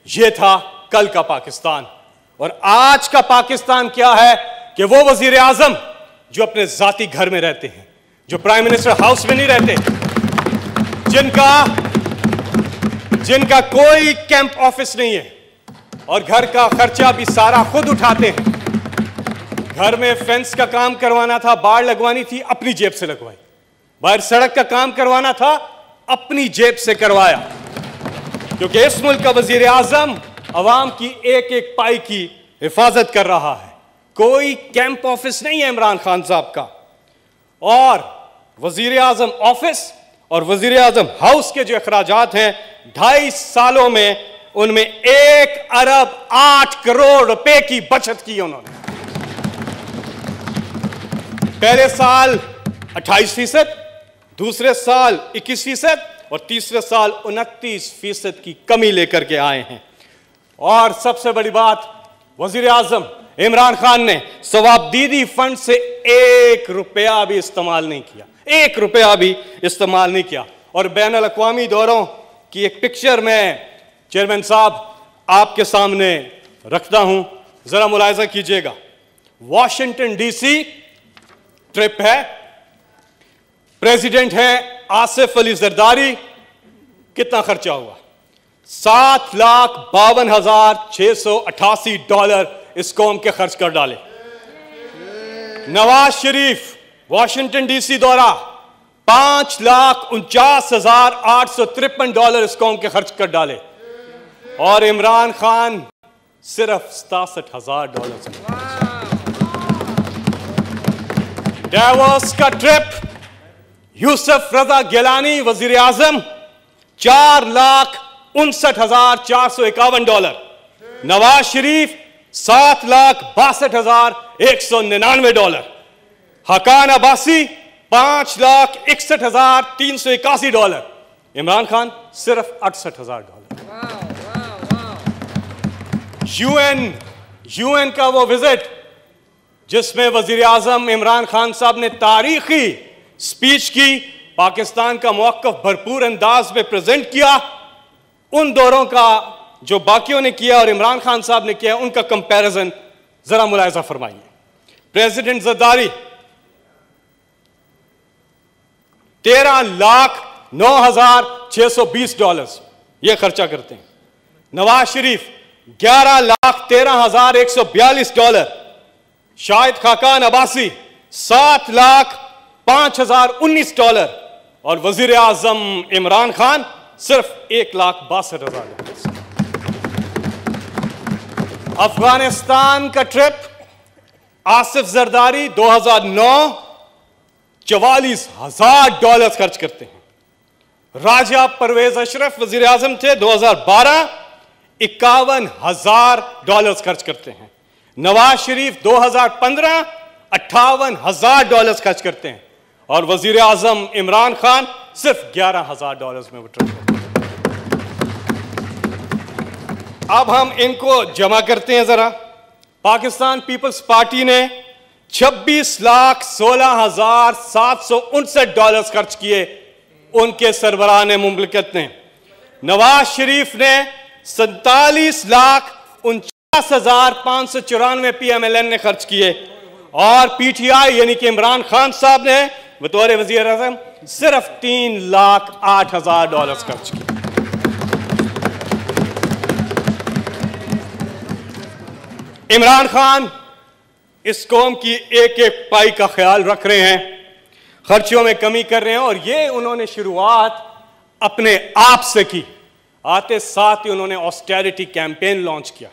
یہ تھا کل کا پاکستان. اور آج کا پاکستان کیا ہے کہ وہ وزیر اعظم جو اپنے ذاتی گھر میں رہتے ہیں, جو پرائم منسٹر ہاؤس میں نہیں رہتے, جن کا کوئی کیمپ آفس نہیں ہے اور گھر کا خرچہ بھی سارا خود اٹھاتے ہیں. گھر میں فینس کا کام کروانا تھا, باڑ لگوانی تھی, اپنی جیب سے لگوائی. باہر سڑک کا کام کروانا تھا, اپنی جیب سے کروایا. کیونکہ اس ملک کا وزیر اعظم عوام کی ایک ایک پائی کی حفاظت کر رہا ہے. کوئی کیمپ آفس نہیں ہے عمران خان صاحب کا. اور وزیر اعظم آفس اور وزیر اعظم ہاؤس کے جو اخراجات ہیں 2.5 سالوں میں, ان میں 1 ارب 8 کروڑ روپے کی بچت کی انہوں نے. پہلے سال 28%, دوسرے سال 21% اور تیسرے سال 29% کی کمی لے کر کے آئے ہیں. اور سب سے بڑی بات, وزیر اعظم عمران خان نے ثوابدیدی فنڈ سے 1 روپیہ بھی استعمال نہیں کیا, 1 روپیہ بھی استعمال نہیں کیا. اور بین الاقوامی دوروں کی ایک پکچر میں چیئرمین صاحب آپ کے سامنے رکھتا ہوں, ذرا ملاحظہ کیجئے گا. واشنگٹن ڈی سی ٹرپ ہے, پریزیڈنٹ ہے آصف علی زرداری. کتنا خرچہ ہوا؟ $7,52,688 اس قوم کے خرچ کر ڈالے. Nawaz Sharif Washington D C دورہ $5,49,853 اس قوم کے خرچ کر ڈالے. اور عمران خان صرف $67,000. ڈیووس کا ٹرپ, یوسف رضا گیلانی وزیر اعظم $4,59,451. نواز شریف $7,62,199. حقان عباسی $5,61,381. عمران خان صرف $68,000. UN کا وہ وزٹ جس میں وزیر اعظم عمران خان صاحب نے تاریخی سپیچ کی, پاکستان کا موقف بھرپور انداز میں پریزنٹ کیا, ان دوروں کا جو باقیوں نے کیا اور عمران خان صاحب نے کیا ان کا کمپیریزن ذرا ملاحظہ فرمائیے. پریزیڈنٹ زرداری $13,09,620 یہ خرچہ کرتے ہیں. نواز شریف $11,13,142. شاہد خاقان عباسی $7,05,019. اور وزیر اعظم عمران خان صرف $1,62,000. افغانستان کا ٹرپ آصف زرداری 2009 $44,000 خرچ کرتے ہیں. راجہ پرویز اشرف وزیر اعظم تھے 2012 $51,000 خرچ کرتے ہیں. نواز شریف 2015 $58,000 خرچ کرتے ہیں. اور وزیر اعظم عمران خان صرف $11,000 میں وٹر کرتے ہیں. اب ہم ان کو جمع کرتے ہیں ذرا. پاکستان پیپلز پارٹی نے $26,16,759 خرچ کیے ان کے سربراہان مملکت نے. نواز شریف نے $47,49,594 PMLN نے خرچ کیے. اور پی ٹی آئی یعنی کہ عمران خان صاحب نے بطور وزیر اعظم صرف $3,08,000 خرچ کیے. عمران خان اس قوم کی ایک ایک پائی کا خیال رکھ رہے ہیں, خرچوں میں کمی کر رہے ہیں. اور یہ انہوں نے شروعات اپنے آپ سے کی. آتے ساتھ ہی انہوں نے آسٹیرٹی کیمپین لانچ کیا.